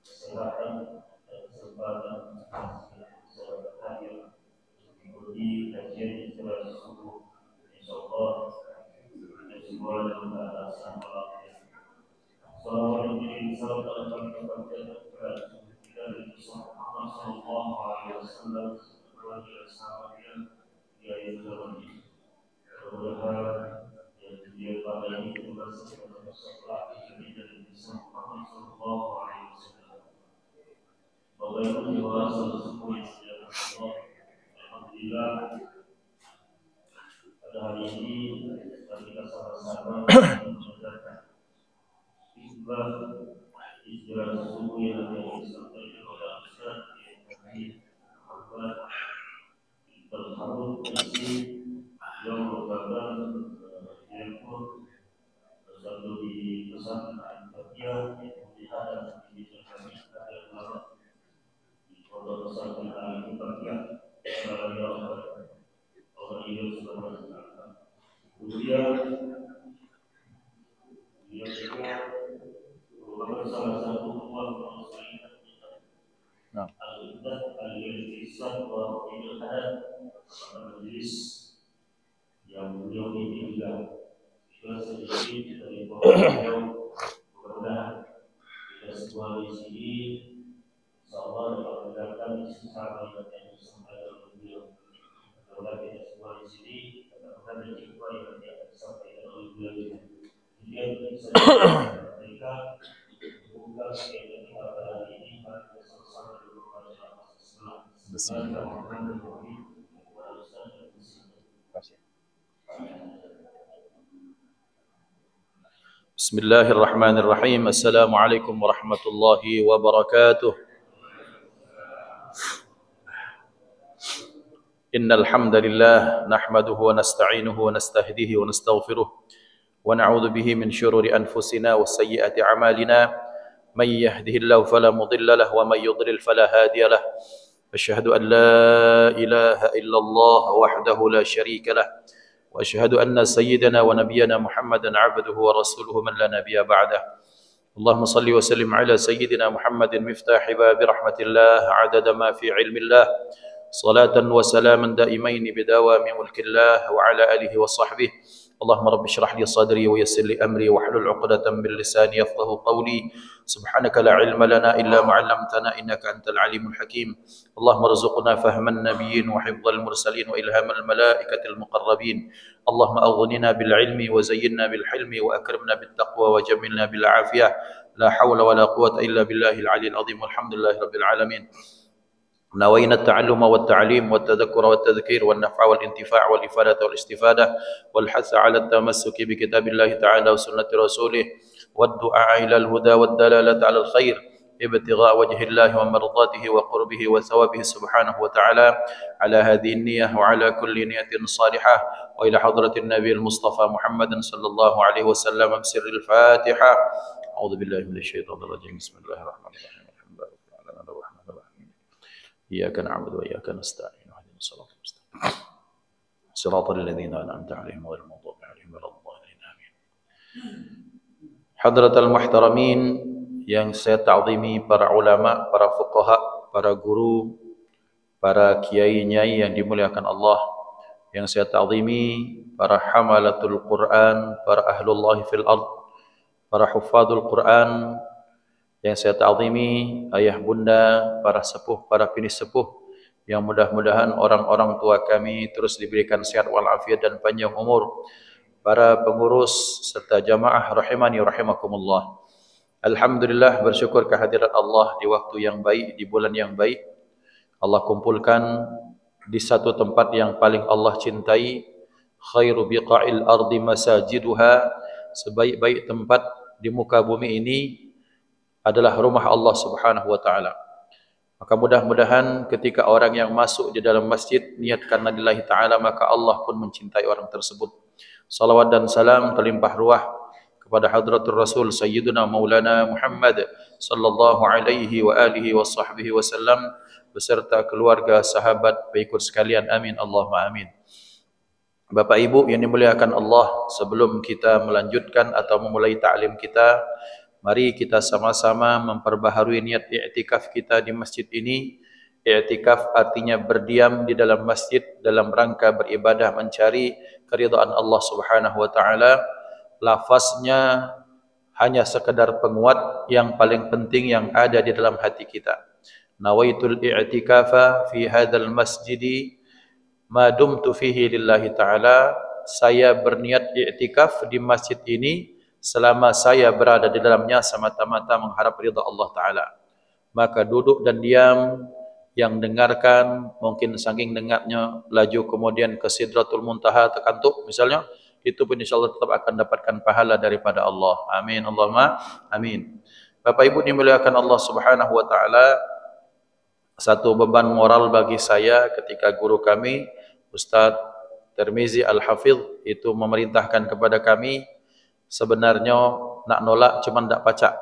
kesehatan dan kesempatan bisa hadir mengikuti kajian inspirasi subuh. Insyaallah kita semua dalam keadaan selamat. Assalamualaikum warahmatullahi wabarakatuh. Kita Muhammad sallallahu alaihi wasallam yang berharap yang dia pada ini termasuk dalam sekolah ini dari Muhammad sallallahu alaihi wasallam. Bagaimana juga sesuatu yang Allah. Alhamdulillah pada hari ini kita sama-sama mengerjakan istilah subuh yang disampaikan oleh Ustaz Muhammad Al-Harun yang merupakan direktur satu di pesantren Al-Fatihah yang dihadap di kami ada ulama di pondok pesantren Al-Fatihah Allah ini subhanahu wa ta'ala. Kemudian dia juga merupakan salah satu ulama Al-Ibadah Al-Ihsan wa Al-Hadad majelis yang beliau ini juga sedikit dari beliau mudah-mudahan kita semua di sini insyaallah dapat mendengarkan secara yang disampaikan oleh beliau. Mudah-mudahan kita semua di sini dapat mendengar hikmah yang disampaikan oleh beliau. Kemudian bisa mereka bukan sekali pada hari ini pada sama-sama berbaca Bismillahirrahmanirrahim. Bismillahirrahmanirrahim. Assalamualaikum warahmatullahi wabarakatuh. Innal hamdalillah nahmaduhu wa nasta'inuhu wa nastahdihi wa nastaghfiruh wa na'udzu bihi min shururi anfusina wa sayyiati a'malina may yahdihillahu fala mudilla lahu wa may yudlil fala hadiya lahu. Asyhadu an la ilaha illallah wahdahu la syarika lahu وأشهد أن سيدنا ونبينا محمدا عبده ورسوله من لا نبي بعده. اللهم صل وسلم على سيدنا محمد مفتاح باب رحمة الله عدد ما في علم الله صلاة وسلاما دائمين بدوام ملك الله وعلى آله وصحبه. اللهم رب اشرح لي صدري ويسر لي أمري واحلل عقدة من لساني يفقهوا قولي. سبحانك لا علم لنا إلا ما علمتنا إنك أنت العليم الحكيم. اللهم ارزقنا فهم النبيين وحفظ المرسلين وإلهام الملائكة المقربين. اللهم أغننا بالعلم وزينا بالحلم وأكرمنا بالتقوى وجملنا بالعافية. لا حول ولا قوة إلا بالله العلي العظيم والحمد لله رب العالمين. نوينا التعلم والتعليم والتذكر والتذكير والنفع والانتفاع والإفادة والاستفادة والحث على التمسك بكتاب الله تعالى وسنة رسوله والدعاء إلى الهدى والدلالة على الخير ابتغاء وجه الله ومرضاته وقربه وثوابه سبحانه وتعالى على هذه النية وعلى كل نية صالحة وإلى حضرة النبي المصطفى محمد صلى الله عليه وسلم بسر الفاتحة. أعوذ بالله من الشيطان الرجيم. بسم الله الرحمن الرحيم. إياك نعبد وإياك نستعين اهدنا الصراط المستقيم صراط الذين أنعمت عليهم غير المغضوب عليهم ولا الضالين آمين. Hadratal muhtaramin yang saya ta'zimi, para ulama, para fuqaha, para guru, para kiai-nyai yang dimuliakan Allah, yang saya ta'zimi para hamalatul Quran, para ahlullah fil ard, para hufadul Quran, yang saya ta'zimi ayah bunda, para sepuh, para bini sepuh, yang mudah-mudahan orang-orang tua kami terus diberikan sehat walafiat dan panjang umur, para pengurus serta jamaah rahimani rahimakumullah. Alhamdulillah, bersyukur kehadirat Allah di waktu yang baik, di bulan yang baik. Allah kumpulkan di satu tempat yang paling Allah cintai. Khairu biqa'il ardi masajiduha, sebaik-baik tempat di muka bumi ini adalah rumah Allah Subhanahu wa taala. Maka mudah-mudahan ketika orang yang masuk di dalam masjid niat karena lillahi taala, maka Allah pun mencintai orang tersebut. Salawat dan salam terlimpah ruah kepada hadratur Rasul Sayyiduna Maulana Muhammad sallallahu alaihi wa alihi wa sahbihi wasallam beserta keluarga, sahabat, pengikut sekalian. Amin Allahumma amin. Bapak Ibu yang dimuliakan Allah, sebelum kita melanjutkan atau memulai ta'lim kita, Mari kita sama-sama memperbaharui niat i'tikaf kita di masjid ini. I'tikaf artinya berdiam di dalam masjid dalam rangka beribadah mencari keridhaan Allah Subhanahu wa taala. Lafaznya hanya sekedar penguat, yang paling penting yang ada di dalam hati kita. Nawaitul i'tikafa fi hadzal masjidi ma dumtu fihi lillahi taala. Saya berniat i'tikaf di masjid ini selama saya berada di dalamnya semata-mata mengharap ridha Allah taala. Maka duduk dan diam, yang dengarkan mungkin saking dengarnya laju kemudian ke Sidratul Muntaha terkantuk misalnya, itu pun insyaallah tetap akan dapatkan pahala daripada Allah. Amin Allahumma amin. Bapak Ibu dimuliakan Allah Subhanahu wa taala, satu beban moral bagi saya ketika guru kami Ustaz Tirmizi Al-Hafidh itu memerintahkan kepada kami, sebenarnya nak nolak cuman tak pacak.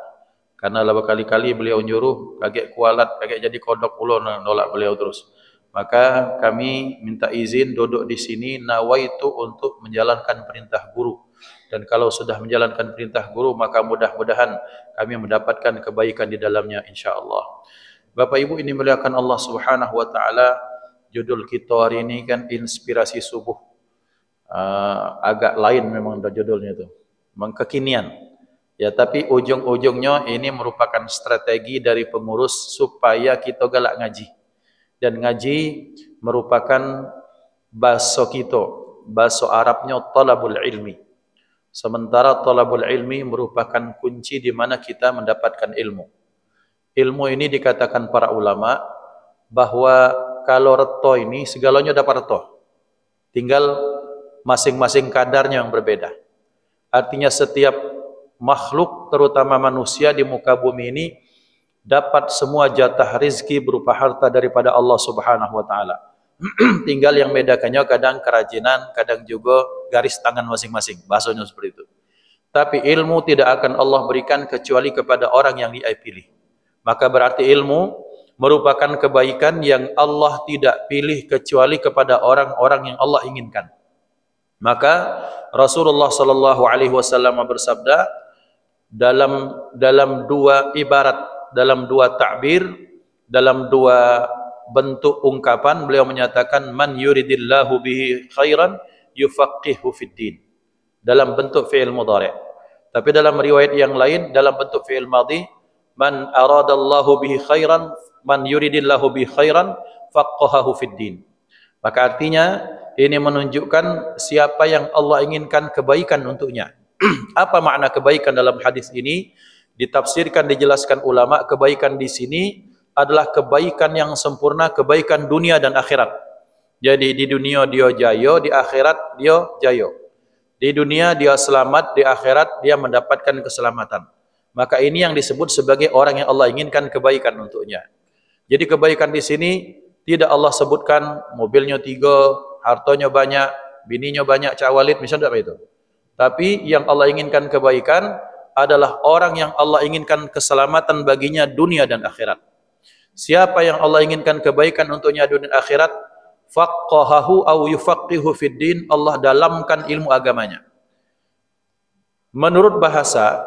Karena berkali-kali beliau nyuruh, kaget kualat, kaget jadi kodok pula nolak beliau terus. Maka kami minta izin duduk di sini, nawaitu untuk menjalankan perintah guru. Dan kalau sudah menjalankan perintah guru, maka mudah-mudahan kami mendapatkan kebaikan di dalamnya insya-Allah. Bapak Ibu ini muliakan Allah Subhanahu wa taala. Judul kita hari ini kan inspirasi subuh. Agak lain memang judulnya itu. Kekinian. Ya, tapi ujung-ujungnya ini merupakan strategi dari pengurus supaya kita galak ngaji. Dan ngaji merupakan bahasa kita, bahasa Arabnya talabul ilmi. Sementara talabul ilmi merupakan kunci di mana kita mendapatkan ilmu. Ilmu ini dikatakan para ulama bahwa kalau reto ini segalanya dapat reto. Tinggal masing-masing kadarnya yang berbeda. Artinya setiap makhluk terutama manusia di muka bumi ini dapat semua jatah rizki berupa harta daripada Allah Subhanahu wa taala. Tinggal yang bedakannya kadang kerajinan, kadang juga garis tangan masing-masing. Bahasanya seperti itu. Tapi ilmu tidak akan Allah berikan kecuali kepada orang yang Dia pilih. Maka berarti ilmu merupakan kebaikan yang Allah tidak pilih kecuali kepada orang-orang yang Allah inginkan. Maka Rasulullah sallallahu alaihi wasallam bersabda dalam dua ibarat, dalam dua ta'bir, dalam dua bentuk ungkapan, beliau menyatakan man yuridillahu bihi khairan yufaqihu fid din, dalam bentuk fi'il mudhari'. Tapi dalam riwayat yang lain dalam bentuk fi'il madhi, man aradallahu bihi khairan, man yuridillahu bihi khairan faqahahu fid din. Maka artinya ini menunjukkan siapa yang Allah inginkan kebaikan untuknya. Apa makna kebaikan dalam hadis ini? Ditafsirkan, dijelaskan ulama, kebaikan di sini adalah kebaikan yang sempurna, kebaikan dunia dan akhirat. Jadi di dunia dia jaya, di akhirat dia jaya. Di dunia dia selamat, di akhirat dia mendapatkan keselamatan. Maka ini yang disebut sebagai orang yang Allah inginkan kebaikan untuknya. Jadi kebaikan di sini tidak Allah sebutkan mobilnya 3, hartanya banyak, bininya banyak, cawalit, misalnya apa itu. Tapi yang Allah inginkan kebaikan adalah orang yang Allah inginkan keselamatan baginya dunia dan akhirat. Siapa yang Allah inginkan kebaikan untuknya dunia dan akhirat, faqahahu aw yufaqihu fid din, Allah dalamkan ilmu agamanya. Menurut bahasa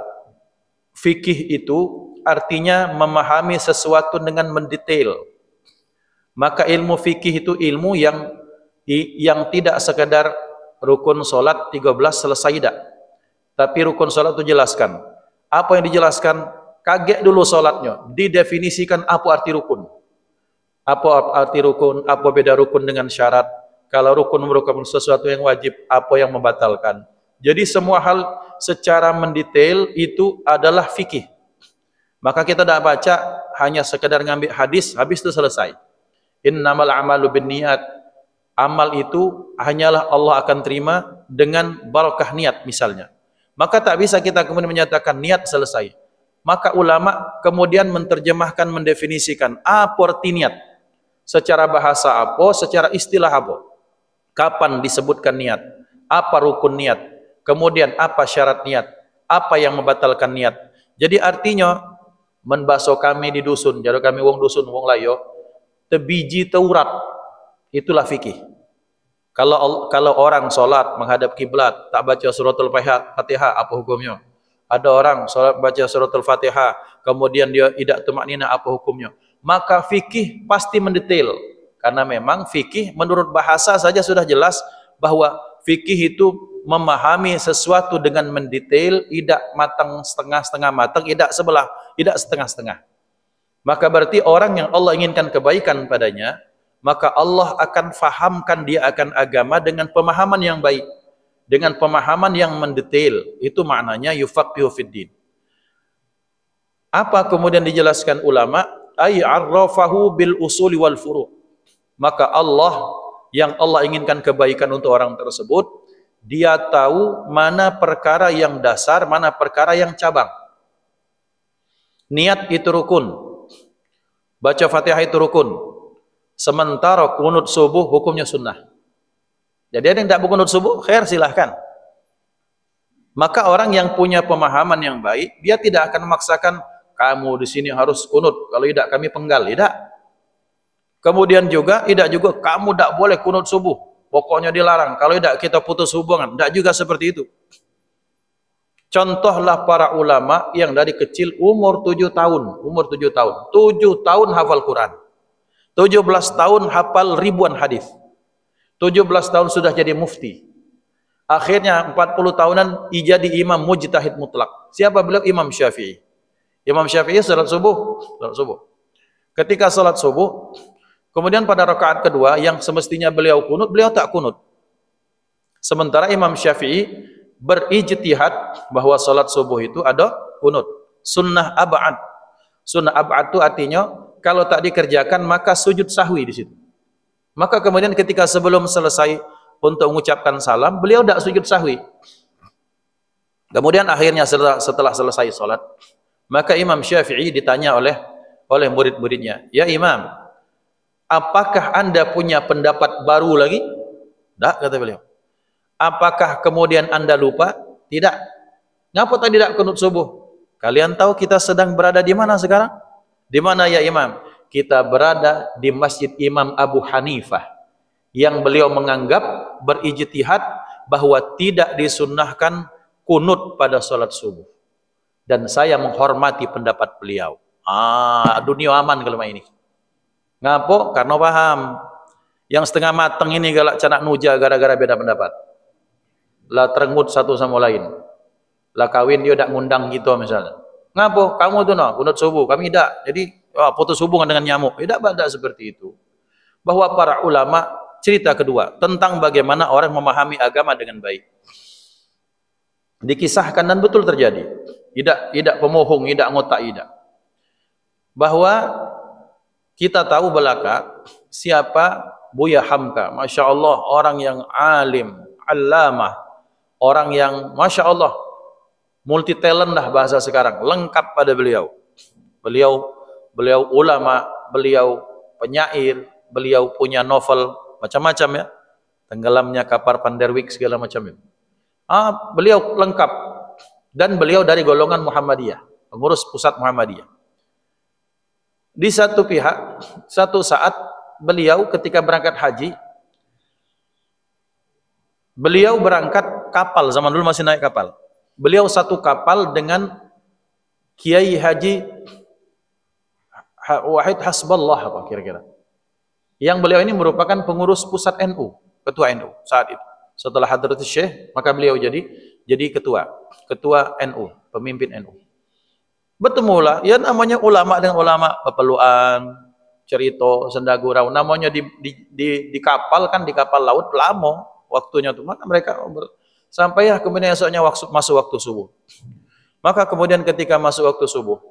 fikih itu artinya memahami sesuatu dengan mendetail. Maka ilmu fikih itu ilmu yang tidak sekadar rukun solat 13 selesai dah. Tapi rukun solat itu jelaskan. Apa yang dijelaskan? Kaget dulu solatnya. Didefinisikan apa arti rukun. Apa arti rukun? Apa beda rukun dengan syarat? Kalau rukun merupakan sesuatu yang wajib, apa yang membatalkan? Jadi semua hal secara mendetail itu adalah fikih. Maka kita tidak baca hanya sekedar ngambil hadis, habis itu selesai. Innamal a'malu binniyat. Amal itu hanyalah Allah akan terima dengan barakah niat misalnya. Maka tak bisa kita kemudian menyatakan niat selesai. Maka ulama kemudian menerjemahkan, mendefinisikan apa arti niat. Secara bahasa apa, secara istilah apa. Kapan disebutkan niat? Apa rukun niat? Kemudian apa syarat niat? Apa yang membatalkan niat? Jadi artinya, menbaso kami di dusun, jadi kami wong dusun, wong layo, tebiji Taurat, itulah fikih. Kalau orang solat menghadap kiblat tak baca suratul Fatihah, apa hukumnya? Ada orang solat baca suratul Fatihah, kemudian dia tidak tumakninah, apa hukumnya? Maka fikih pasti mendetail. Karena memang fikih menurut bahasa saja sudah jelas bahwa fikih itu memahami sesuatu dengan mendetail, tidak matang setengah-setengah matang, tidak sebelah, tidak setengah-setengah. Maka berarti orang yang Allah inginkan kebaikan padanya, maka Allah akan fahamkan dia akan agama dengan pemahaman yang baik, dengan pemahaman yang mendetail. Itu maknanya yufaqihu fiddin. Apa kemudian dijelaskan ulama? Ay arrafahu bil usuli wal furu'. Maka Allah, yang Allah inginkan kebaikan untuk orang tersebut, dia tahu mana perkara yang dasar, mana perkara yang cabang. Niat itu rukun, baca Fatihah itu rukun, sementara kunut subuh hukumnya sunnah. Jadi ada yang tidak berkunut subuh, khair, silahkan. Maka orang yang punya pemahaman yang baik, dia tidak akan memaksakan kamu di sini harus kunut, kalau tidak kami penggal, tidak. Kemudian juga tidak juga kamu tidak boleh kunut subuh, pokoknya dilarang, kalau tidak kita putus hubungan. Tidak juga seperti itu. Contohlah para ulama yang dari kecil umur 7 tahun, 7 tahun hafal Quran, 17 tahun hafal ribuan hadis, 17 tahun sudah jadi mufti, akhirnya 40 tahunan jadi imam mujtahid mutlak. Siapa beliau? Imam Syafi'i. Imam Syafi'i salat subuh. Ketika salat subuh, kemudian pada rakaat kedua yang semestinya beliau kunut, beliau tak kunut. Sementara Imam Syafi'i berijtihad bahwa salat subuh itu ada kunut, sunnah ab'ad. Sunnah ab'ad itu artinya kalau tak dikerjakan maka sujud sahwi di situ. Maka kemudian ketika sebelum selesai untuk mengucapkan salam, beliau tak sujud sahwi. Kemudian akhirnya setelah selesai salat, maka Imam Syafi'i ditanya oleh murid-muridnya, "Ya Imam, apakah anda punya pendapat baru lagi?" Tak, kata beliau. Apakah kemudian anda lupa? Tidak. Ngapa tadi tidak kunut subuh? Kalian tahu kita sedang berada di mana sekarang? Di mana ya Imam? Kita berada di Masjid Imam Abu Hanifah, yang beliau menganggap berijtihad bahwa tidak disunnahkan kunut pada salat subuh. Dan saya menghormati pendapat beliau. Dunia aman kalau ini. Ngapo? Karena paham. Yang setengah mateng ini galak canak nuja gara-gara beda pendapat. Lah terengut satu sama lain. Lah kawin dia tak ngundang kita misalnya. Ngapo? Kamu tu no kunut subuh, kami tak. Jadi putus hubungan dengan nyamuk. Tidak pada seperti itu. Bahwa para ulama, cerita kedua tentang bagaimana orang memahami agama dengan baik. Dikisahkan dan betul terjadi. Tidak pemohong, tidak ngotak, tidak. Bahwa kita tahu belaka siapa Buya Hamka. Masya Allah, orang yang alim, allamah, orang yang Masya Allah multi talent dah bahasa sekarang, lengkap pada beliau. Beliau ulama, beliau penyair, beliau punya novel macam-macam ya, tenggelamnya kapal Panderwick segala macam ya. Beliau lengkap. Dan beliau dari golongan Muhammadiyah, pengurus pusat Muhammadiyah. Di satu pihak, satu saat beliau ketika berangkat haji, beliau berangkat kapal, zaman dulu masih naik kapal. Beliau satu kapal dengan Kiai Haji Wahid Hasballah apa kira-kira. Yang beliau ini merupakan pengurus pusat NU, ketua NU saat itu. Setelah Hadratus Syekh, maka beliau jadi ketua NU, pemimpin NU. Bertemulah, ya namanya ulama dengan ulama, pepeluan, cerita, sendagurau, namanya di kapal kan, di kapal laut, lama waktunya tuh, maka mereka sampai ya kemudian esoknya masuk waktu subuh. Maka kemudian ketika masuk waktu subuh,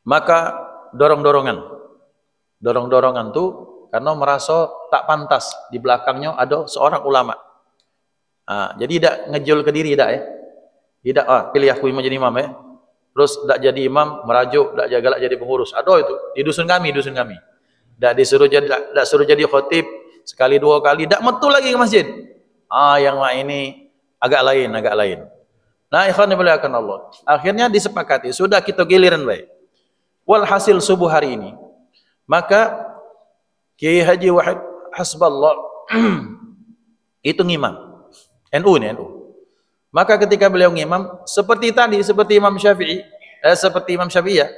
maka dorong-dorongan tuh karena merasa tak pantas di belakangnya ada seorang ulama. Jadi tidak ngejul ke diri tidak ya. Tidak pilih aku menjadi imam ya. Terus tidak jadi imam, merajuk, tidak jagalak jadi pengurus. Ada itu di dusun kami. Tidak suruh jadi khotib sekali dua kali, tidak metu lagi ke masjid. Yang ini agak lain. Nah, ikhwan dimuliakan Allah. Akhirnya disepakati, sudah kita giliran baik. Walhasil subuh hari ini, maka Kiai Haji Wahid Hasballah itu ngimam. NU. Maka ketika beliau ngimam seperti tadi, seperti Imam Syafi'i, ya,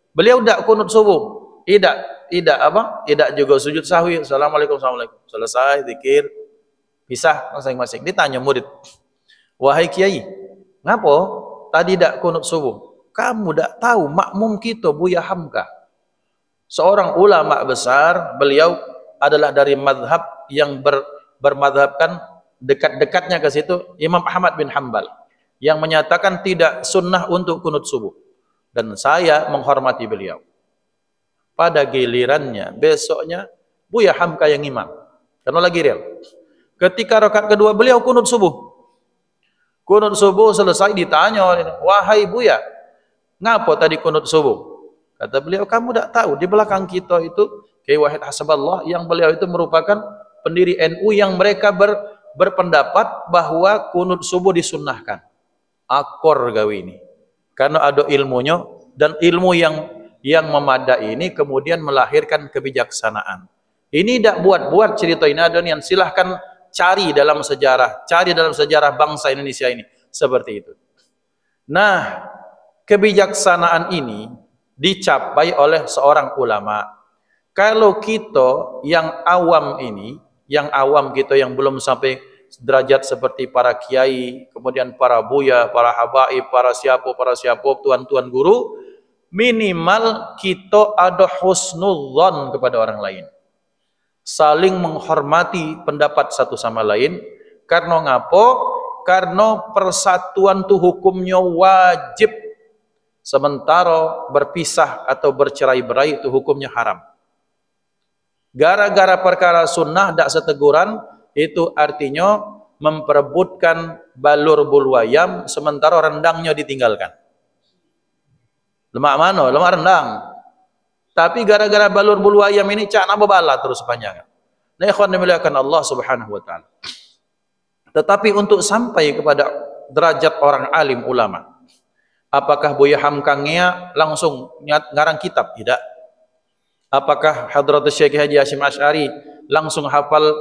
beliau tidak kunut subuh, tidak juga sujud sahwi. Assalamualaikum, assalamualaikum, selesai zikir, pisah masing-masing. Ditanya murid, wahai kiai, ngapo tadi tidak kunut subuh? Kamu tidak tahu makmum kita Buya Hamka, seorang ulama besar, beliau adalah dari madhab yang bermadhabkan dekat-dekatnya ke situ Imam Ahmad bin Hanbal yang menyatakan tidak sunnah untuk kunut subuh, dan saya menghormati beliau. Pada gilirannya besoknya Buya Hamka yang imam, karena lagi real. Ketika rakaat kedua beliau kunut subuh selesai, ditanya, wahai Buya, ngapa tadi kunut subuh? Kata beliau, kamu tidak tahu di belakang kita itu Kiai Wahid Hasballah, yang beliau itu merupakan pendiri NU yang mereka berpendapat bahwa kunut subuh disunnahkan. Akor gawe ini, karena ada ilmunya, dan ilmu yang memadai ini kemudian melahirkan kebijaksanaan. Ini tidak buat-buat cerita ini, adonian. Silahkan cari dalam sejarah bangsa Indonesia ini seperti itu. Nah, kebijaksanaan ini dicapai oleh seorang ulama. Kalau kita yang awam ini, kita yang belum sampai derajat seperti para kiai, kemudian para buya, para habaib, para siapa, tuan-tuan guru, minimal kita ada husnudzon kepada orang lain, saling menghormati pendapat satu sama lain. Karena ngapo? Karena persatuan itu hukumnya wajib, sementara berpisah atau bercerai-berai itu hukumnya haram. Gara-gara perkara sunnah tidak seteguran, itu artinya memperebutkan balur bulwayam, sementara rendangnya ditinggalkan. Lemak mana? Lemak rendang. Tapi gara-gara balur bulwayam ini cak nambah bala terus panjang. Nah, ikhwan dimuliakan Allah Subhanahu wa taala. Tetapi untuk sampai kepada derajat orang alim ulama, apakah Buya Hamka langsung ngarang kitab? Tidak. Apakah Hadratus Syekh Haji Hasyim Asy'ari langsung hafal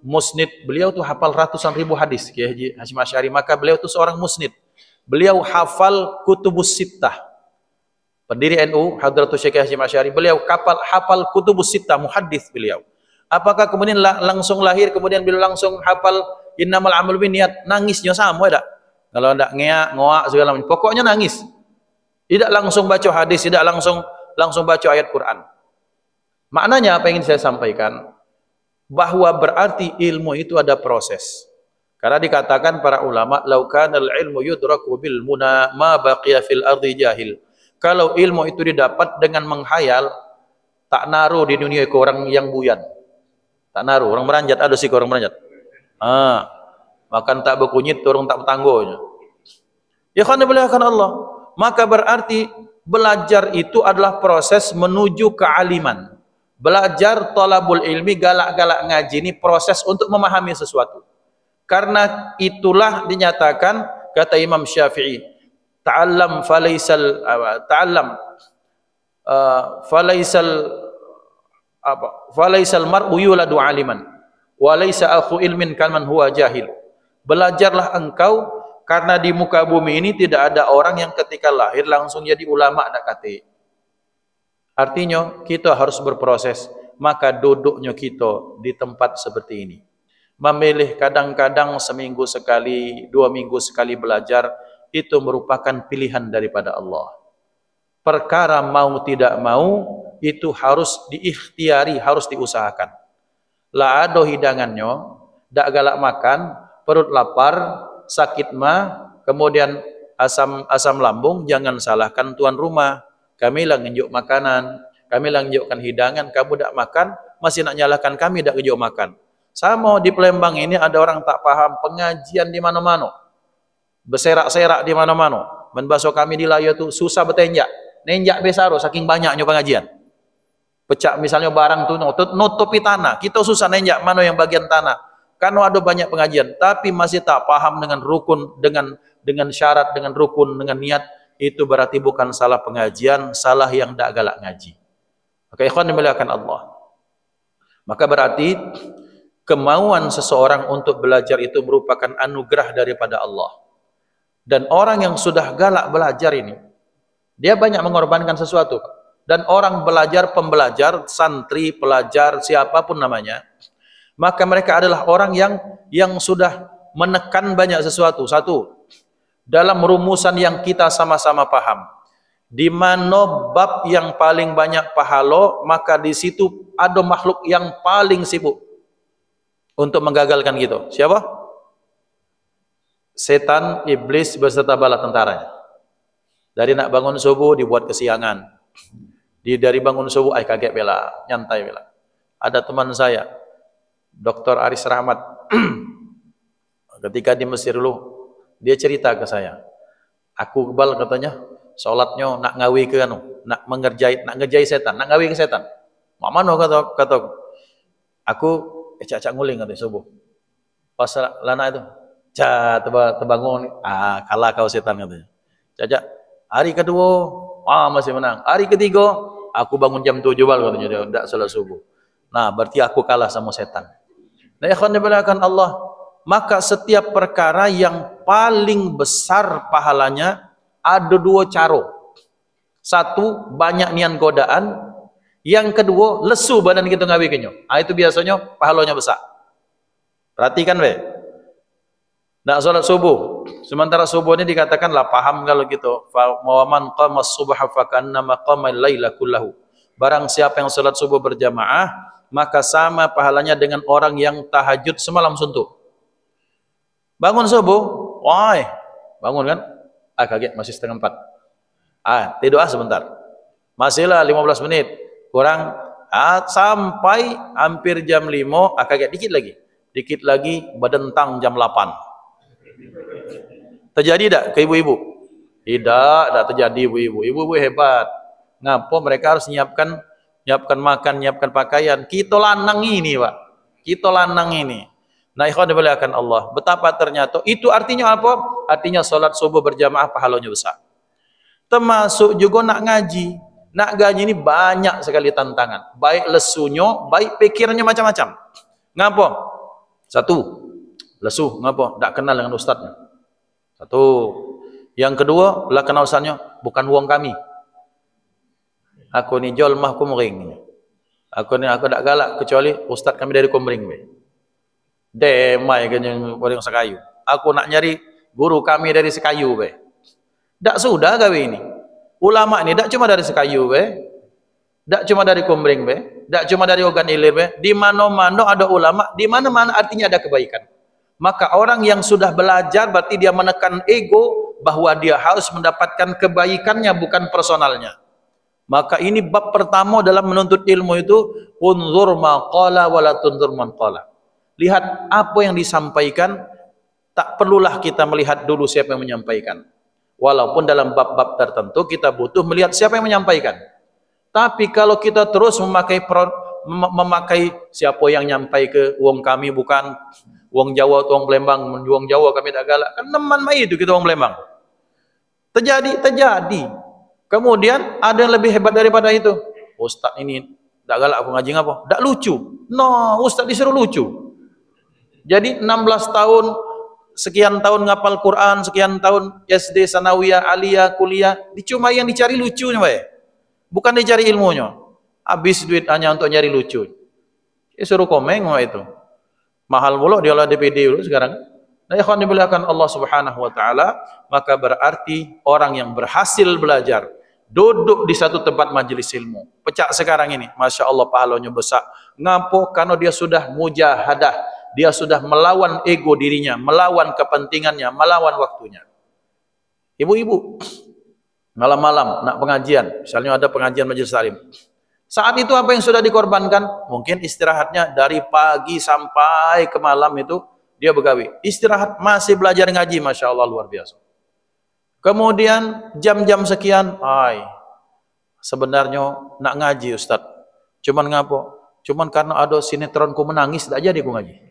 musnid? Beliau tuh hafal ratusan ribu hadis, Kiai Haji Hasyim Asy'ari. Maka beliau tuh seorang musnid. Beliau hafal Kutubus Sittah. Pendiri NU Hadratus Syekh Hasyim Asy'ari, beliau hafal Kutubus Sittah, muhaddis beliau. Apakah kemudian langsung lahir kemudian beliau langsung hafal Innamal A'malu Binniyat? Nangisnya sama tidak? Kalau tidak ngoak segala macam, pokoknya nangis. Tidak langsung baca hadis, tidak langsung baca ayat Quran. Maknanya apa yang ingin saya sampaikan? Bahwa berarti ilmu itu ada proses. Karena dikatakan para ulama, "Lau kanal ilmu yudraku bil muna ma baqiya fil ardi jahil." Kalau ilmu itu didapat dengan menghayal, tak naruh di dunia ke orang yang buyan. Tak naruh, orang meranjat, ada sih orang meranjat. Makan tak berkunyit, orang tak bertanggonya. Ya kan dimuliakan Allah. Maka berarti belajar itu adalah proses menuju kealiman. Belajar talabul ilmi, galak-galak ngaji ini proses untuk memahami sesuatu. Karena itulah dinyatakan, kata Imam Syafi'i, ta'allam falaisal mar'u yuladu aliman wa laisa akhu ilmin kaman huwa jahil. Belajarlah engkau, karena di muka bumi ini tidak ada orang yang ketika lahir langsung jadi ulama dak kate. Artinya kita harus berproses. Maka duduknya kita di tempat seperti ini, memilih kadang-kadang seminggu sekali, 2 minggu sekali belajar, itu merupakan pilihan daripada Allah. Perkara mau tidak mau itu harus diikhtiari, harus diusahakan. La ada hidangannya, dak galak makan, perut lapar, sakit mah, kemudian asam lambung, jangan salahkan tuan rumah. Kami lah ngejuk makanan, kami lah ngejukkan hidangan, kamu tak makan, masih nak nyalahkan kami tak ngejuk makan. Sama di Palembang ini ada orang tak paham, pengajian di mana-mana, berserak-serak di mana-mana. Menbaso kami di Laya tu susah bertenjak, nenjak besaro saking banyaknya pengajian. Pecah misalnya barang tu nutupi tanah, kita susah nenjak mana yang bagian tanah. Karena ada banyak pengajian, tapi masih tak paham dengan rukun, dengan syarat, dengan rukun, dengan niat. Itu berarti bukan salah pengajian, salah yang tak galak ngaji. Maka ikhwan dimuliakan Allah. Maka berarti kemauan seseorang untuk belajar itu merupakan anugerah daripada Allah. Dan orang yang sudah galak belajar ini, dia banyak mengorbankan sesuatu. Dan orang belajar, pembelajar, santri, pelajar, siapapun namanya, maka mereka adalah orang yang sudah menekan banyak sesuatu. Satu, dalam rumusan yang kita sama-sama paham, di mana bab yang paling banyak pahala, maka di situ ada makhluk yang paling sibuk untuk menggagalkan gitu. Siapa? Setan, iblis beserta bala tentaranya. Dari nak bangun subuh dibuat kesiangan. Dari bangun subuh kaget bela, nyantai bela. Ada teman saya, Dr. Aris Rahmat, ketika di Mesir dulu, dia cerita ke saya, aku kebal katanya, sholatnya nak ngawi ke anu, nak ngerjai setan, nak ngawi ke setan. Mak mana kata aku cak nguling katanya subuh. Pas lana itu, terbangun, kalah kau setan katanya. Cak, hari kedua, masih menang. Hari ketiga, aku bangun jam 7 katanya dia, tidak salat subuh. Nah, berarti aku kalah sama setan. Nah, ikhwan dimuliakan Allah, maka setiap perkara yang paling besar pahalanya ada dua cara. Satu, banyak nian godaan. Yang kedua, lesu badan kita ngawi kenyo. Itu biasanya pahalanya besar. Perhatikan be. Nak salat subuh. Sementara subuh ini dikatakanlah paham kalau gitu. Mawaman qama as-subha fa kannama qama al-laila kullahu. Barang siapa yang salat subuh berjamaah, maka sama pahalanya dengan orang yang tahajud semalam suntuk. Bangun subuh, bangun kan? Kaget masih setengah 4. Tidur sebentar. Masihlah 15 menit. Kurang sampai hampir jam 5, kaget dikit lagi. Dikit lagi badentang jam 8. Terjadi tak ke ibu-ibu? Tidak terjadi ibu-ibu. Ibu-ibu hebat. Ngapa mereka harus nyiapkan makan, nyiapkan pakaian? Kita lanang ini, Pak. Kita lanang ini. Nah, ikhwan dimuliakan Allah. Betapa ternyata itu artinya apa? Artinya salat subuh berjamaah pahalanya besar. Termasuk juga nak ngaji. Nak ngaji ini banyak sekali tantangan. Baik lesunya, baik pikirannya macam-macam. Ngapa? Satu, lesu. Ngapa? Tak kenal dengan ustaznya. Satu. Yang kedua, lah kenal ustaznya bukan uang kami. Aku ni jual mah kumring. Aku tak galak kecuali ustaz kami dari Kumring. Demai kan yang orang Sekayu. Aku nak nyari guru kami dari Sekayu. Tak sudah gawe ini. Ulama ni tak cuma dari Sekayu. Tak cuma dari Kumring. Tak cuma dari Ogan Ilir. Di mana-mana ada ulama. Di mana-mana artinya ada kebaikan. Maka orang yang sudah belajar berarti dia menekan ego bahwa dia harus mendapatkan kebaikannya bukan personalnya. Maka ini bab pertama dalam menuntut ilmu itu, unzur ma qala wa la tunzur man qala. Lihat apa yang disampaikan, tak perlulah kita melihat dulu siapa yang menyampaikan. Walaupun dalam bab-bab tertentu kita butuh melihat siapa yang menyampaikan. Tapi kalau kita terus memakai siapa yang nyampai ke wong kami bukan wong Jawa atau wong Palembang, wong Jawa kami tak galak. Kan teman mai itu kita wong Palembang. Terjadi. Kemudian ada yang lebih hebat daripada itu. Ustaz ini tak galak aku ngaji apa? Tak lucu. No, ustaz disuruh lucu. Jadi 16 tahun, sekian tahun ngapal Quran, sekian tahun SD, sanawiyah, aliyah, kuliah, cuma yang dicari lucunya, bukan dicari ilmunya. Habis duit hanya untuk nyari lucu. Suruh komeng itu. Mahal mulu dia lah DPD dulu sekarang. Nah, ikhwan dimuliakan Allah Subhanahu wa taala, maka berarti orang yang berhasil belajar duduk di satu tempat majelis ilmu. Pecah sekarang ini, Masya Allah pahalanya besar. Ngapo? Karena dia sudah mujahadah, dia sudah melawan ego dirinya, melawan kepentingannya, melawan waktunya. Ibu-ibu, malam-malam nak pengajian, misalnya ada pengajian majelis taklim. Saat itu apa yang sudah dikorbankan? Mungkin istirahatnya dari pagi sampai ke malam itu dia begawi. Istirahat masih belajar ngaji, Masya Allah luar biasa. Kemudian jam-jam sekian, sebenarnya nak ngaji Ustaz. Cuman ngapo? Cuman karena ada sinetronku menangis, tak jadi aku ngaji.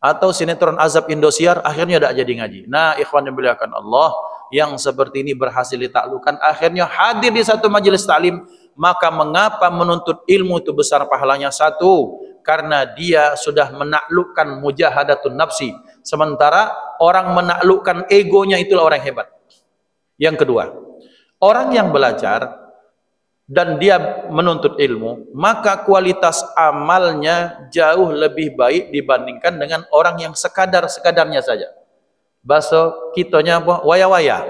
Atau sinetron azab Indosiar, akhirnya tak jadi ngaji. Nah, ikhwan yang dimuliakan Allah, yang seperti ini berhasil ditaklukkan, akhirnya hadir di satu majelis taklim. Maka mengapa menuntut ilmu itu besar pahalanya? Satu, karena dia sudah menaklukkan mujahadatun nafsi, Sementara orang menaklukkan egonya itulah orang yang hebat. Yang kedua, orang yang belajar dan dia menuntut ilmu, maka kualitas amalnya jauh lebih baik dibandingkan dengan orang yang sekadar-sekadarnya saja. Bahasa kitanya apa? Waya-waya.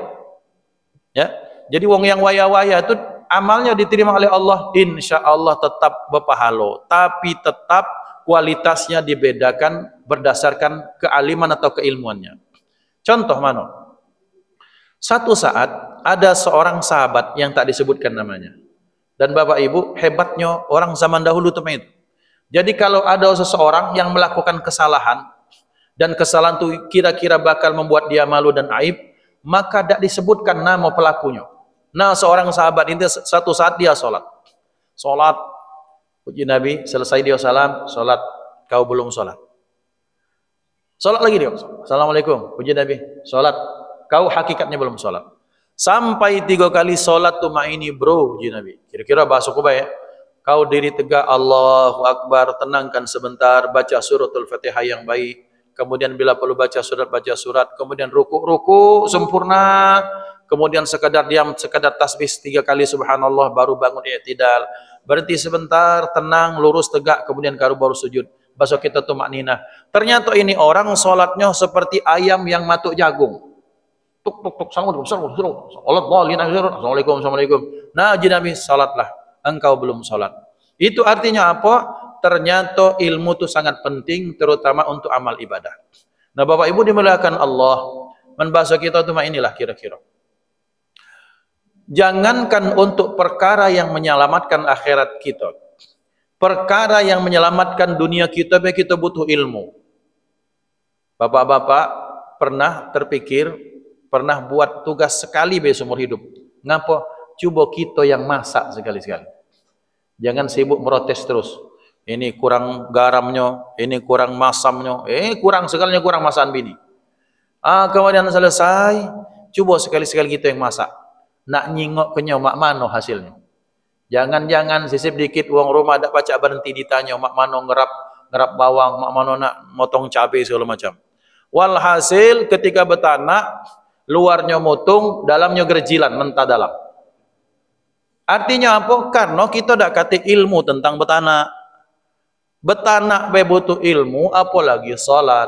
Ya. Jadi wong yang waya-waya itu amalnya diterima oleh Allah, insya Allah tetap berpahala, tapi tetap kualitasnya dibedakan berdasarkan kealiman atau keilmuannya. Contoh mana? Satu saat ada seorang sahabat yang tak disebutkan namanya. Dan Bapak Ibu, hebatnya orang zaman dahulu itu. Jadi kalau ada seseorang yang melakukan kesalahan, dan kesalahan itu kira-kira bakal membuat dia malu dan aib, maka tidak disebutkan nama pelakunya. Nah, seorang sahabat ini satu saat dia sholat. Sholat, puji Nabi, selesai dia salam, sholat, kau belum sholat. Sholat lagi dia, Assalamualaikum, puji Nabi, sholat, kau hakikatnya belum sholat. Sampai 3 kali sholat tu ini bro, puji Nabi. Kira-kira bahasa kubah ya. Kau diri tegak, Allahu Akbar, tenangkan sebentar, baca suratul Fatihah yang baik. Kemudian bila perlu baca surat, kemudian ruku sempurna, kemudian sekadar diam, sekadar tasbih 3 kali subhanallah, baru bangun i'tidal. Berhenti sebentar, tenang, lurus tegak, kemudian baru sujud. Bahasa kita tu maknina. Ternyata ini orang sholatnya seperti ayam yang matuk jagung. Tuk tuk tuk, assalamualaikum. Nah, Nabi, salatlah, engkau belum salat. Itu artinya apa? Ternyata ilmu itu sangat penting, terutama untuk amal ibadah. Nah, Bapak Ibu dimuliakan Allah, bahasa kita itu inilah kira-kira. Jangankan untuk perkara yang menyelamatkan akhirat kita, perkara yang menyelamatkan dunia kita butuh ilmu. Bapak-bapak pernah terpikir, pernah buat tugas sekali seumur hidup. Ngapa? Coba kita yang masak sekali-sekali. Jangan sibuk merotes terus. Ini kurang garamnya, ini kurang masamnya, kurang segalanya, kurang masakan bini. Kemudian selesai, coba sekali-sekali kita yang masak. Nak nyingok kenyau mak mano hasilnya. Jangan-jangan sisip dikit uang rumah tak pacak berhenti ditanya mak mano ngerap bawang, mak mano nak motong cabai segala macam. Walhasil ketika betanak, luarnya motung, dalamnya gerjilan, mentah dalam. Artinya apa? Karena kita tak kata ilmu tentang betanak. Betanak butuh ilmu, apalagi salat,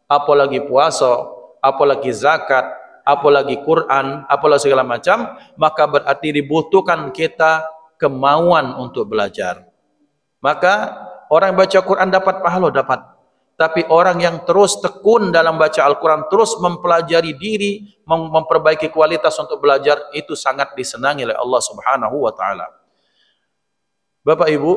apalagi puasa, apalagi zakat, apalagi Quran, apalagi segala macam, maka berarti dibutuhkan kita kemauan untuk belajar. Maka orang baca Quran dapat pahala, dapat. Tapi orang yang terus tekun dalam baca Al-Quran, terus mempelajari diri, memperbaiki kualitas untuk belajar, itu sangat disenangi oleh Allah Subhanahu wa Ta'ala. Bapak Ibu,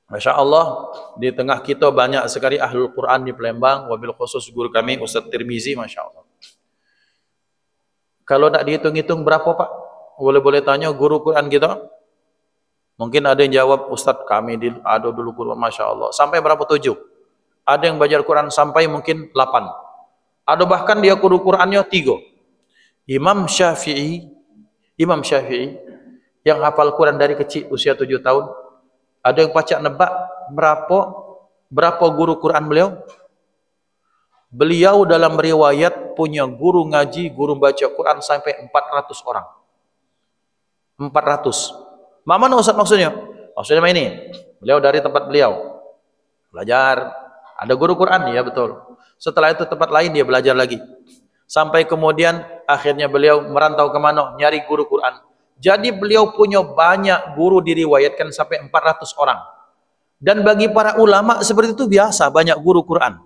Masya Allah, di tengah kita banyak sekali ahlul Quran di Palembang, wabil khusus guru kami Ustaz Tirmizi, Masya Allah. Kalau tak dihitung-hitung berapa Pak? Boleh tanya guru Quran kita? Mungkin ada yang jawab, Ustaz kami ada dulu Quran, Masya Allah. Sampai berapa? 7. Ada yang belajar Quran sampai mungkin 8. Ada bahkan dia guru Qurannya 3. Imam Syafi'i yang hafal Quran dari kecil usia 7 tahun. Ada yang pacak nebak berapa guru Quran beliau? Beliau dalam riwayat punya guru ngaji, guru baca Quran sampai 400 orang. 400. Mana Ustaz maksudnya? Maksudnya ini. Beliau dari tempat beliau belajar. Ada guru Quran, ya betul. Setelah itu tempat lain dia belajar lagi. Sampai kemudian akhirnya beliau merantau ke mana? Nyari guru Quran. Jadi beliau punya banyak guru, diriwayatkan sampai 400 orang. Dan bagi para ulama seperti itu biasa, banyak guru Quran.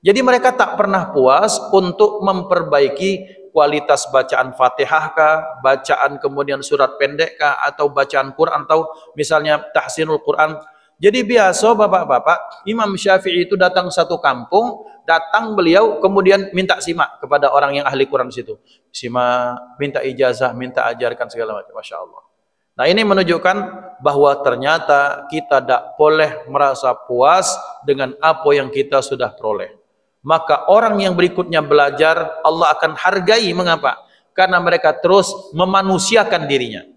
Jadi mereka tak pernah puas untuk memperbaiki kualitas bacaan Fatihah kah, bacaan kemudian surat pendek kah, atau bacaan Quran, atau misalnya tahsinul Quran. Jadi biasa bapak-bapak, Imam Syafi'i itu datang satu kampung, datang beliau kemudian minta simak kepada orang yang ahli Quran di situ. Simak, minta ijazah, minta ajarkan segala macam. Masya Allah. Nah, ini menunjukkan bahwa ternyata kita tidak boleh merasa puas dengan apa yang kita sudah peroleh. Maka orang yang berikutnya belajar, Allah akan hargai. Mengapa? Karena mereka terus memanusiakan dirinya.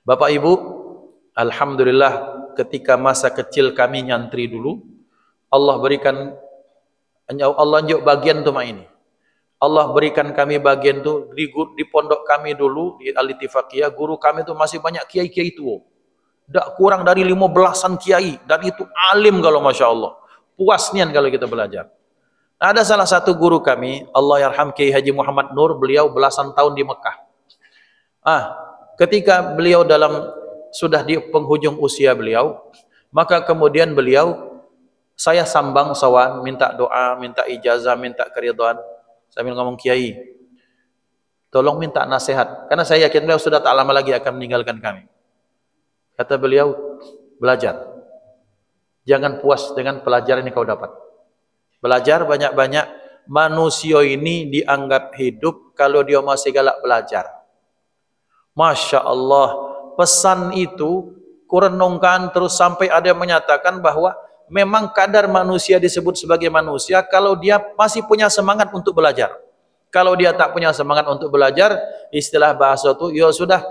Bapak Ibu, alhamdulillah ketika masa kecil kami nyantri dulu, Allah berikan Allah unjuk bagian tu mak ini. Allah berikan kami bagian tu di pondok kami dulu di Al-Ittifaqiyah, guru kami tu masih banyak kiai-kiai tua. Tak kurang dari 15-an kiai, dan itu alim kalau Masya Allah. Puas nian kalau kita belajar. Ada salah satu guru kami, Allah yarham Kiai Haji Muhammad Nur, beliau belasan tahun di Mekah. Ketika beliau sudah di penghujung usia beliau, maka kemudian beliau, saya sambang sawan, minta doa, minta ijazah, minta keridhaan. Sambil ngomong, Kiai, tolong minta nasihat, karena saya yakin beliau sudah tak lama lagi akan meninggalkan kami. Kata beliau, belajar. Jangan puas dengan pelajaran yang kau dapat. Belajar banyak-banyak. Manusia ini dianggap hidup kalau dia masih galak belajar. Masya Allah, pesan itu kurenungkan terus sampai ada yang menyatakan bahwa memang kadar manusia disebut sebagai manusia kalau dia masih punya semangat untuk belajar. Kalau dia tak punya semangat untuk belajar, istilah bahasa itu, ya sudah,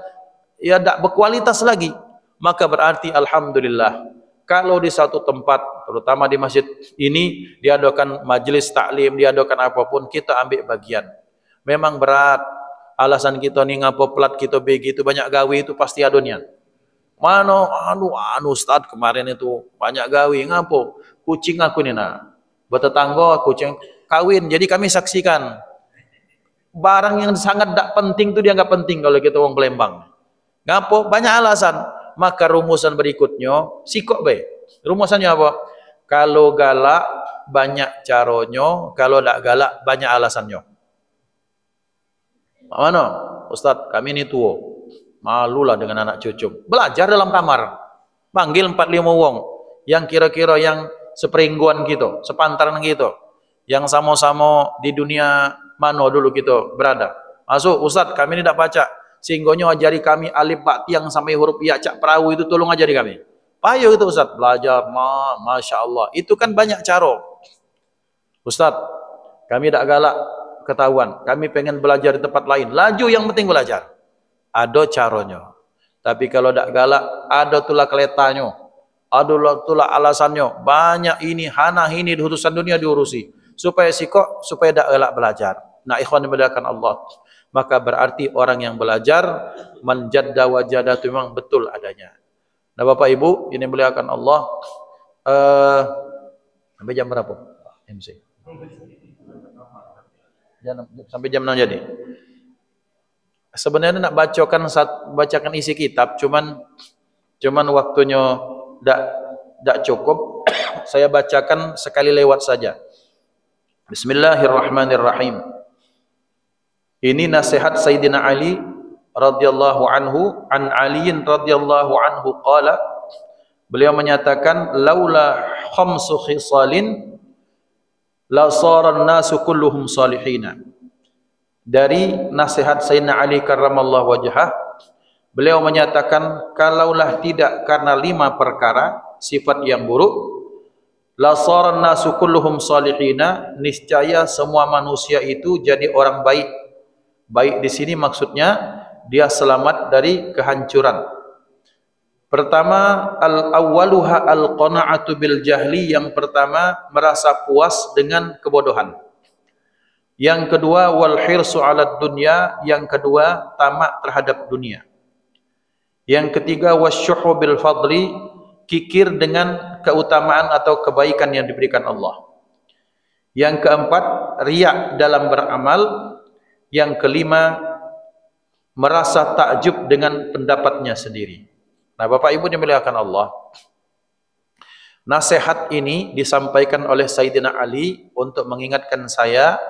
ya tak berkualitas lagi. Maka berarti alhamdulillah, kalau di satu tempat, terutama di masjid ini, diadakan majelis taklim, diadakan apapun, kita ambil bagian. Memang berat, alasan kita ni ngapa plat kita begitu banyak gawe itu pasti adonnya. Mana Ustaz kemarin itu banyak gawe, ngapo? Kucing aku ni nak bertetangga, kucing kawin. Jadi kami saksikan barang yang sangat tak penting tu dia enggak penting kalau kita orang Palembang. Ngapo? Banyak alasan. Maka rumusan berikutnya sikok baik. Rumusannya apa? Kalau galak banyak caronyo, kalau tak galak banyak alasannya. Mana? Ustaz, kami ni tua. Malulah dengan anak cucu. Belajar dalam kamar. Panggil 4-5 wong yang kira-kira yang seperingguan gitu, sepantaran gitu. Yang sama-sama di dunia mana dulu kita berada. Masuk, Ustaz, kami ni tak baca. Sehingga ajari kami alif ba tiang sampai huruf ya cak perahu itu, tolong ajari kami. Payah itu Ustaz, belajar, Masya Allah. Itu kan banyak cara. Ustaz, kami tak galak ketahuan. Kami pengen belajar di tempat lain. Laju, yang penting belajar. Ada caranya. Tapi kalau tak galak, ada tulah keletanya. Ada tulah alasannya. Banyak ini, hana ini, di urusan dunia diurusi. Supaya sikok, supaya tak galak belajar. Nah, ikhwan dimuliakan Allah. Maka berarti orang yang belajar menjadda wajadah itu memang betul adanya. Nah Bapak Ibu, ini muliakan Allah. Sampai jam berapa? MC. Sampai jam 6 jadi. Sebenarnya nak bacakan isi kitab, cuman waktunya tak cukup. Saya bacakan sekali lewat saja. Bismillahirrahmanirrahim. Ini nasihat Sayyidina Ali radhiyallahu anhu, an Aliin radhiyallahu anhu qala, beliau menyatakan, laula khamsu khisalin la sara an-nasu kulluhum salihina. Dari nasihat Sayyidina Ali karramallahu wajhah, beliau menyatakan, kalaulah tidak karena 5 perkara sifat yang buruk, la sara an-nasu kulluhum salihina, niscaya semua manusia itu jadi orang baik. Baik di sini maksudnya dia selamat dari kehancuran. Pertama, al-awwaluha al-qana'atu bil jahli, yang pertama merasa puas dengan kebodohan. Yang kedua, wal hirsu 'alad dunya, yang kedua tamak terhadap dunia. Yang ketiga, wasyuhu bil fadli, kikir dengan keutamaan atau kebaikan yang diberikan Allah. Yang keempat, riya dalam beramal. Yang kelima, merasa takjub dengan pendapatnya sendiri. Nah Bapak Ibu dimuliakan Allah, nasihat ini disampaikan oleh Sayyidina Ali untuk mengingatkan saya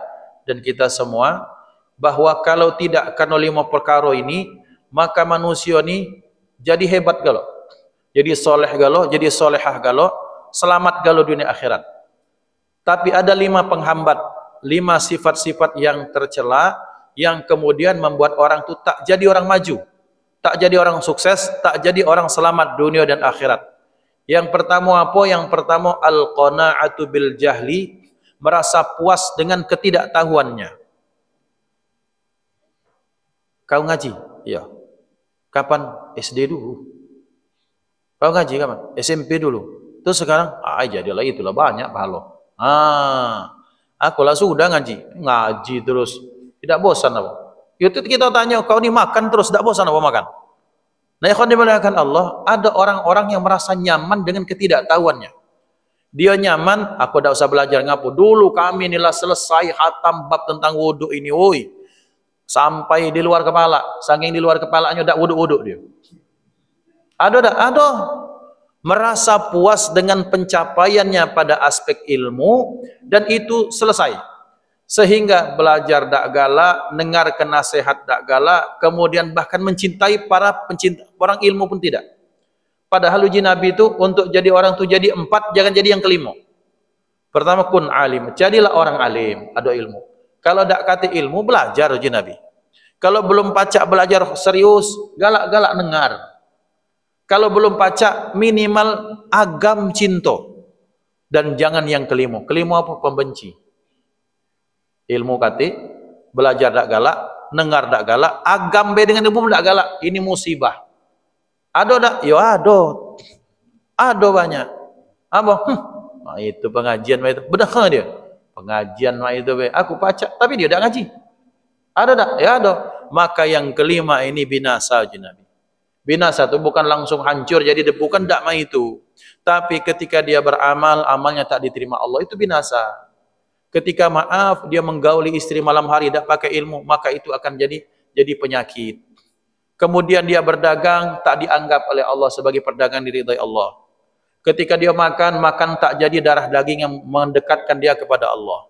dan kita semua bahwa kalau tidak karena 5 perkara ini, maka manusia ini jadi hebat galo, jadi soleh galo, jadi solehah galo, selamat galo dunia akhirat. Tapi ada 5 penghambat, 5 sifat-sifat yang tercela, yang kemudian membuat orang itu tak jadi orang maju, tak jadi orang sukses, tak jadi orang selamat dunia dan akhirat. Yang pertama apa? Yang pertama, al-qana'atu bil jahli, merasa puas dengan ketidaktahuannya. Kau ngaji? Ya. Kapan? SD dulu. Kau ngaji kapan? SMP dulu. Terus sekarang, jadilah itulah banyak pahala. Aku lah sudah ngaji terus. Tidak bosan apa? Itu kita tanya, kau ni makan terus, tidak bosan apa makan? Nah, ikhwan dimuliakan Allah, ada orang-orang yang merasa nyaman dengan ketidaktahuannya. Dia nyaman, aku tidak usah belajar ngapu. Dulu kami inilah selesai hatam bab tentang wuduk ini, woi. Sampai di luar kepala, saking di luar kepalanya tidak wuduk-wuduk dia. Ada tak? Ada. Merasa puas dengan pencapaiannya pada aspek ilmu dan itu selesai. Sehingga belajar tak galak, dengarkan nasihat tak galak, kemudian bahkan mencintai para pencinta orang ilmu pun tidak. Padahal uji Nabi itu untuk jadi orang itu jadi 4, jangan jadi yang kelima. Pertama kun alim, jadilah orang alim, ada ilmu. Kalau tak kata ilmu, belajar uji Nabi. Kalau belum pacak belajar serius, galak-galak dengar. Kalau belum pacak, minimal agam cinta. Dan jangan yang kelima. Kelima apa? Pembenci. Ilmu kata, belajar tak galak, dengar tak galak, agam be dengan ilmu tak galak. Ini musibah. Ada tak? Ya ada. Ada banyak. Apa? Nah, itu pengajian itu. Benar dia. Pengajian itu be. Aku pacak, tapi dia tak ngaji. Ada tak? Ya ada. Maka yang kelima ini binasa uji Nabi. Binasa itu bukan langsung hancur, jadi bukan dakma itu. Tapi ketika dia beramal, amalnya tak diterima Allah, itu binasa. Ketika maaf, dia menggauli istri malam hari, tak pakai ilmu, maka itu akan jadi penyakit. Kemudian dia berdagang, tak dianggap oleh Allah sebagai perdagangan diridai Allah. Ketika dia makan tak jadi darah daging yang mendekatkan dia kepada Allah.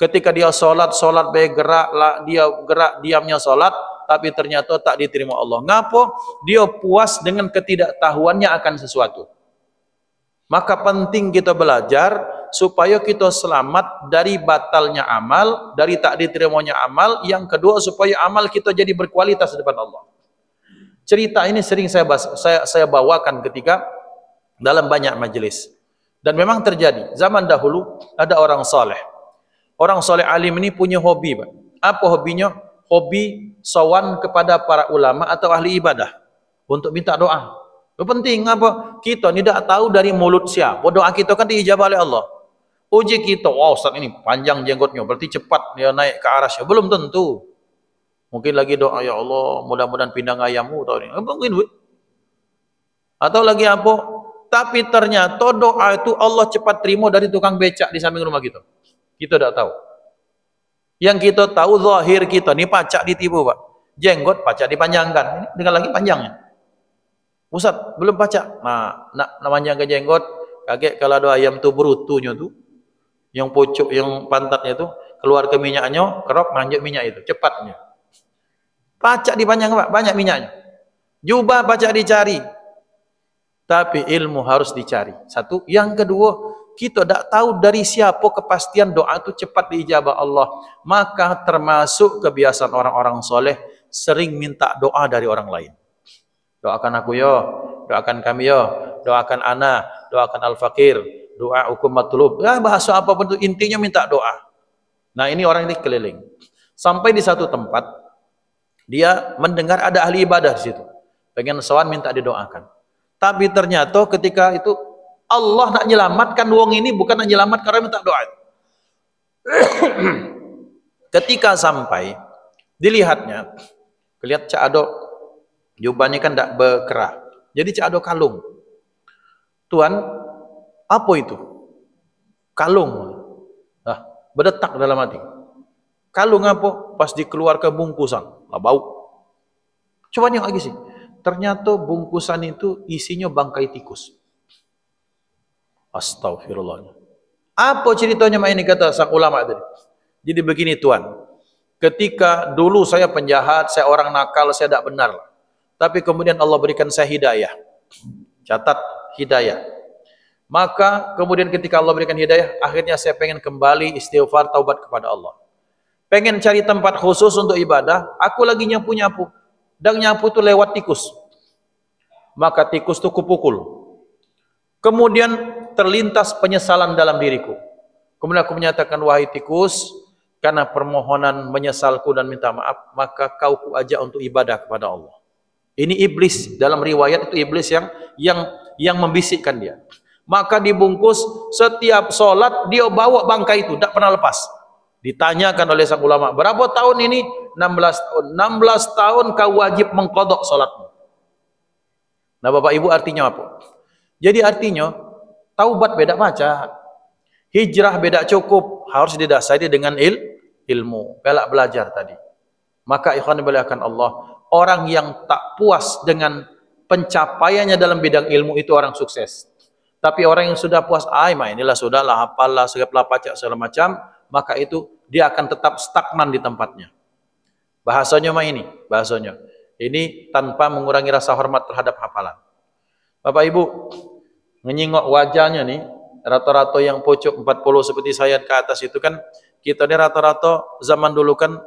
Ketika dia solat baik gerak diamnya solat, tapi ternyata tak diterima Allah. Ngapa? Dia puas dengan ketidaktahuannya akan sesuatu. Maka penting kita belajar supaya kita selamat dari batalnya amal, dari tak diterimanya amal. Yang kedua, supaya amal kita jadi berkualitas di depan Allah. Cerita ini sering saya bawakan ketika dalam banyak majelis. Dan memang terjadi. Zaman dahulu ada orang saleh. Orang saleh alim ini punya hobi, Pak. Apa hobinya? Hobi sowan kepada para ulama atau ahli ibadah untuk minta doa. Itu penting apa? Kita ni tak tahu dari mulut siapa. Doa kita kan diijabah oleh Allah. Uji kita, wow Ustaz ini panjang jenggotnya, berarti cepat dia naik ke arasnya. Belum tentu. Mungkin lagi doa, ya Allah, mudah-mudahan pindang ayammu tahun ini. Mungkin. Atau lagi apa? Tapi ternyata doa itu Allah cepat terima dari tukang becak di samping rumah kita. Kita tak tahu. Yang kita tahu zahir kita ni pacak ditipu, Pak. Jenggot pacak dipanjangkan. Ini dengan lagi panjangnya. Ustaz, belum pacak. Nah, nak panjangkan jenggot, kaget kalau ada ayam tu berutunya tu, yang pucuk, yang pantatnya tu, keluar ke minyaknya, kerok manjat minyak itu, cepatnya. Pacak dipanjangkan, Pak, banyak minyaknya. Jubah pacak dicari. Tapi ilmu harus dicari. Satu. Yang kedua, kita tak tahu dari siapa kepastian doa itu cepat diijabah Allah. Maka termasuk kebiasaan orang-orang soleh sering minta doa dari orang lain. Doakan aku ya, doakan kami ya, doakan ana, doakan al-fakir, doa hukum matlub. Ya, bahasa apapun itu intinya minta doa. Nah, ini orang ini keliling. Sampai di satu tempat dia mendengar ada ahli ibadah di situ. Pengen sowan minta didoakan. Tapi ternyata ketika itu Allah nak menyelamatkan wong ini, bukan nak menyelamatkan orang minta doa. Ketika sampai, dilihatnya, kelihatan cak ado, jubahnya kan tak berkerah. Jadi cak ado kalung. Tuan, apa itu? Kalung. Nah, berdetak dalam hati. Kalung apa? Pas dikeluarkan bungkusan, lah bau. Coba tengok lagi sih. Ternyata bungkusan itu isinya bangkai tikus. Astagfirullah. Apa ceritanya ini kata sang ulama tadi? Jadi begini tuan. Ketika dulu saya penjahat, saya orang nakal, saya tidak benar. Tapi kemudian Allah berikan saya hidayah. Catat hidayah. Maka kemudian ketika Allah berikan hidayah, akhirnya saya pengen kembali istighfar, taubat kepada Allah. Pengen cari tempat khusus untuk ibadah, aku lagi nyapu-nyapu. Dan nyapu itu lewat tikus. Maka tikus itu kupukul. Kemudian terlintas penyesalan dalam diriku. Kemudian aku menyatakan, wahai tikus, karena permohonan menyesalku dan minta maaf, maka kau kuajak untuk ibadah kepada Allah. Ini iblis, dalam riwayat itu iblis yang membisikkan dia. Maka dibungkus, setiap sholat dia bawa bangkai itu, tidak pernah lepas. Ditanyakan oleh sang ulama, berapa tahun ini? 16 tahun. 16 tahun kau wajib mengqadha sholatmu. Nah Bapak Ibu, artinya apa? Jadi artinya taubat beda baca, hijrah beda cukup, harus didasari dengan ilmu, pelak belajar tadi. Maka ikhwan dimuliakan Allah, orang yang tak puas dengan pencapaiannya dalam bidang ilmu itu orang sukses. Tapi orang yang sudah puas, inilah sudahlah, hafallah, segala pacak segala macam, maka itu dia akan tetap stagnan di tempatnya. Bahasanya ini, bahasanya ini tanpa mengurangi rasa hormat terhadap hafalan. Bapak Ibu, menyingok wajahnya nih, rata-rata yang pucuk 40 seperti saya ke atas itu kan, kita ini rata-rata zaman dulu kan,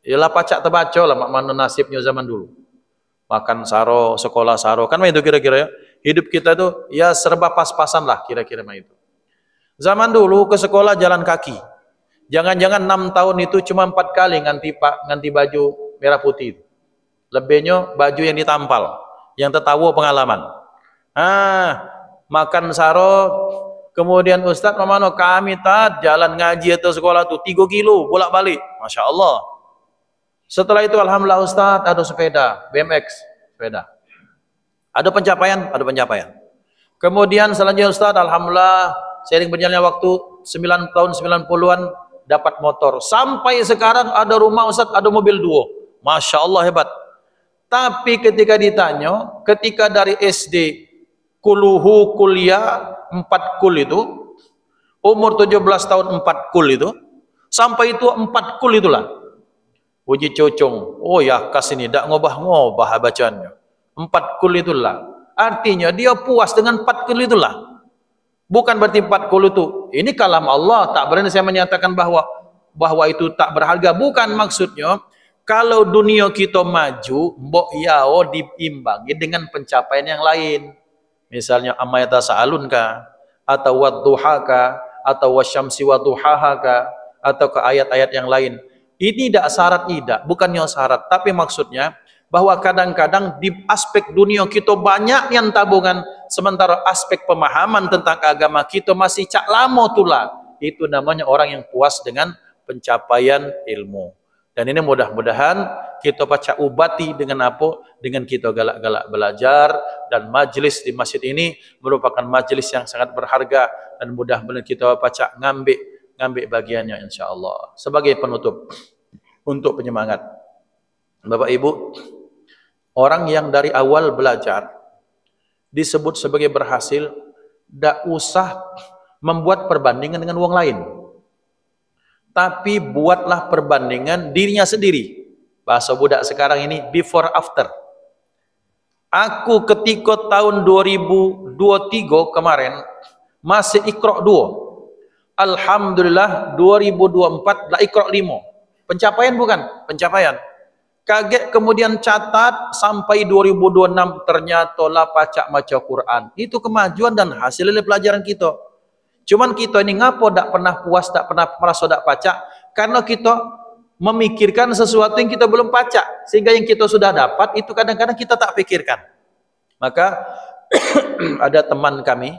ialah pacak terbaca lah mana nasibnya zaman dulu. Makan saro, sekolah saro, kan itu kira-kira ya. Hidup kita itu ya serba pas-pasan lah kira-kira itu. Zaman dulu ke sekolah jalan kaki. Jangan-jangan 6 tahun itu cuma 4 kali nganti baju merah putih itu. Lebihnya baju yang ditampal, yang tertawa pengalaman. Makan saro, kemudian Ustaz mamano kami jalan ngaji atau sekolah tu 3 kilo bolak-balik. Masya Allah. Setelah itu alhamdulillah Ustaz ada sepeda, BMX, sepeda. Ada pencapaian, ada pencapaian. Kemudian selanjutnya Ustaz alhamdulillah seiring berjalannya waktu 9 tahun 90-an dapat motor. Sampai sekarang ada rumah Ustaz, ada mobil 2. Masya Allah hebat. Tapi ketika ditanya, ketika dari SD kuluhu kuliah 4 kul itu, umur 17 tahun 4 kul itu, sampai itu 4 kul itulah. Uji cocong, oh ya kas ini, tak ngobah-ngobah bacaannya. 4 kul itulah. Artinya dia puas dengan 4 kul itulah. Bukan berarti 4 kul itu, ini kalam Allah, tak berani saya menyatakan bahwa itu tak berharga. Bukan maksudnya, kalau dunia kita maju, mbok yao diimbangi dengan pencapaian yang lain. Misalnya amayata sa'alun ka, atau wadduha ka, atau wasyamsi wadduhaha ka, atau ke ayat-ayat yang lain. Ini tidak syarat, tidak, bukannya syarat, tapi maksudnya bahwa kadang-kadang di aspek dunia kita banyak yang tabungan, sementara aspek pemahaman tentang agama kita masih cak lama tulah. Itu namanya orang yang puas dengan pencapaian ilmu. Dan ini mudah-mudahan kita baca ubati dengan apa? Dengan kita galak-galak belajar, dan majlis di masjid ini merupakan majlis yang sangat berharga, dan mudah-mudahan kita baca ngambil bagiannya insyaAllah. Sebagai penutup, untuk penyemangat, Bapak Ibu, orang yang dari awal belajar disebut sebagai berhasil, tidak usah membuat perbandingan dengan orang lain, tapi buatlah perbandingan dirinya sendiri. Bahasa budak sekarang ini before after. Aku ketika tahun 2023 kemarin masih Iqra 2. Alhamdulillah 2024 lah Iqra 5. Pencapaian bukan? Pencapaian. Kaget kemudian catat sampai 2026 ternyata lah pacak maca Quran. Itu kemajuan dan hasil dari pelajaran kita. Cuman kita ini ngapo tak pernah puas, tak pernah merasa tak pacak, karena kita memikirkan sesuatu yang kita belum pacak, sehingga yang kita sudah dapat itu kadang-kadang kita tak pikirkan. Maka ada teman kami,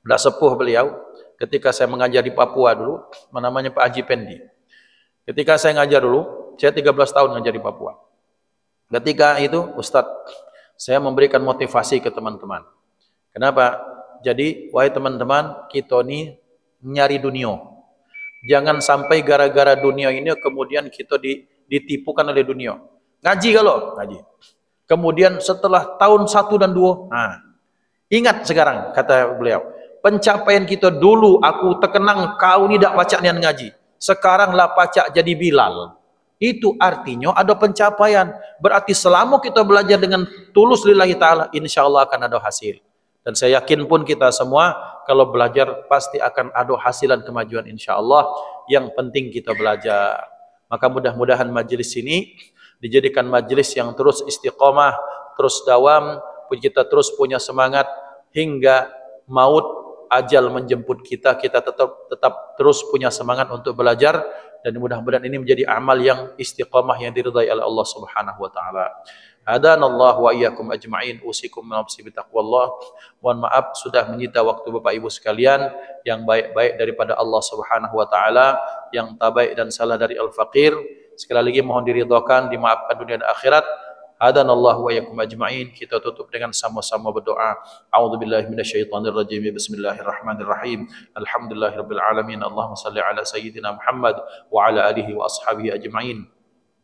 dah sepuh beliau, ketika saya mengajar di Papua dulu, namanya Pak Haji Pendi. Ketika saya ngajar dulu, saya 13 tahun ngajar di Papua. Ketika itu Ustadz, saya memberikan motivasi ke teman-teman. Kenapa? Jadi, wahai teman-teman, kita ini nyari dunia. Jangan sampai gara-gara dunia ini kemudian kita ditipukan oleh dunia. Ngaji kalau? Ngaji. Kemudian setelah tahun 1 dan 2, ingat sekarang, kata beliau, pencapaian kita dulu, aku terkenang kau ni tak pacak nian ngaji. Sekarang lah pacak jadi Bilal. Itu artinya ada pencapaian. Berarti selama kita belajar dengan tulus lillahi ta'ala, insyaAllah akan ada hasil. Dan saya yakin pun kita semua kalau belajar pasti akan ada hasilan kemajuan insyaAllah. Yang penting kita belajar. Maka mudah-mudahan majlis ini dijadikan majlis yang terus istiqamah, terus dawam, kita terus punya semangat hingga maut ajal menjemput kita, kita tetap terus punya semangat untuk belajar dan mudah-mudahan ini menjadi amal yang istiqamah yang diridai oleh Allah Subhanahu wa taala. Hadanallahu wa iyyakum ajma'in, usikum wa nafsi bitaqwallah. Mohon maaf sudah menyita waktu Bapak Ibu sekalian, yang baik-baik daripada Allah Subhanahu wa taala, yang tak baik dan salah dari al-faqir. Sekali lagi mohon diridhakan, dimaafkan dunia dan akhirat. Hadanallahu wa iyyakum ajma'in. Kita tutup dengan sama-sama berdoa. A'udzubillahi minasyaitonirrajim. Bismillahirrahmanirrahim. Alhamdulillahirabbil alamin. Allahumma shalli ala sayyidina Muhammad wa ala alihi wa ashabihi ajma'in.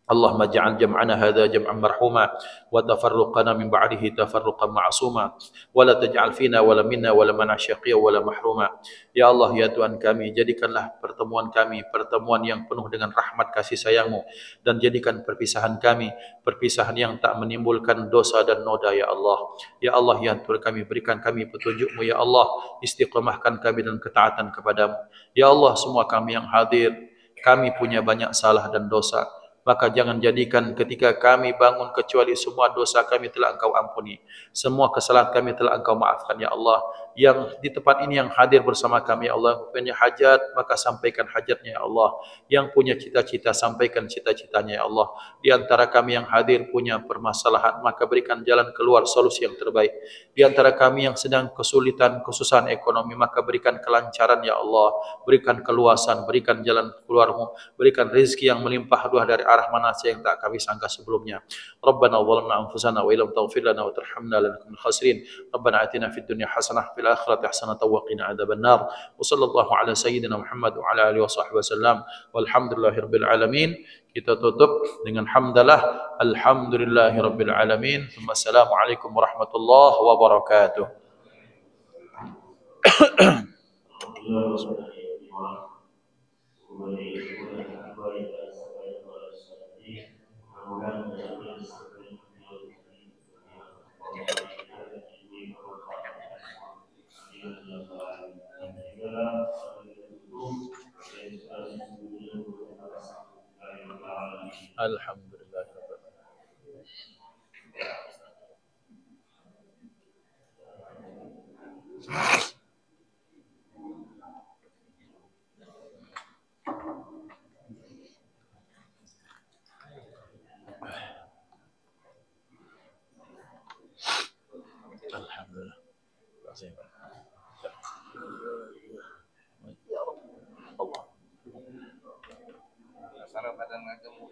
Allahumma ja'al jam'ana hadha jam'an marhuma wa tafarruqana min ba'dihi tafarruqan ma'suma wa la taj'al fina wa la minna wa la mana syaqiyya wa la mahruma. Ya Allah, ya Tuhan kami, jadikanlah pertemuan kami pertemuan yang penuh dengan rahmat kasih sayang-Mu, dan jadikan perpisahan kami perpisahan yang tak menimbulkan dosa dan noda ya Allah. Ya Allah, ya Tuhan kami, berikan kami petunjuk-Mu ya Allah, istiqamahkan kami dalam ketaatan kepadamu. Ya Allah, semua kami yang hadir, kami punya banyak salah dan dosa. Maka jangan jadikan ketika kami bangun kecuali semua dosa kami telah Engkau ampuni, semua kesalahan kami telah Engkau maafkan ya Allah. Yang di tempat ini yang hadir bersama kami ya Allah, punya hajat maka sampaikan hajatnya ya Allah. Yang punya cita-cita sampaikan cita-citanya ya Allah. Di antara kami yang hadir punya permasalahan, maka berikan jalan keluar solusi yang terbaik. Di antara kami yang sedang kesulitan kesusahan ekonomi, maka berikan kelancaran ya Allah, berikan keluasan, berikan jalan keluar-Mu, berikan rezeki yang melimpah ruah dari arah mana saja yang tak kami sangka sebelumnya. Rabbana zalamna anfusana wa illam taghfir lana wa tarhamna lanakunanna minal khasirin. Rabbana atina fid dunya hasanah fil akhirati hasanah wa qina adzabannar. Wa sallallahu ala sayyidina Muhammad wa ala alihi wa sahbihi wasallam. Walhamdulillahirabbil alamin. Kita tutup dengan hamdalah alhamdulillahirabbil alamin. Wassalamualaikum warahmatullahi wabarakatuh. Alhamdulillah. Alhamdulillah. Allah. Salam badan agama.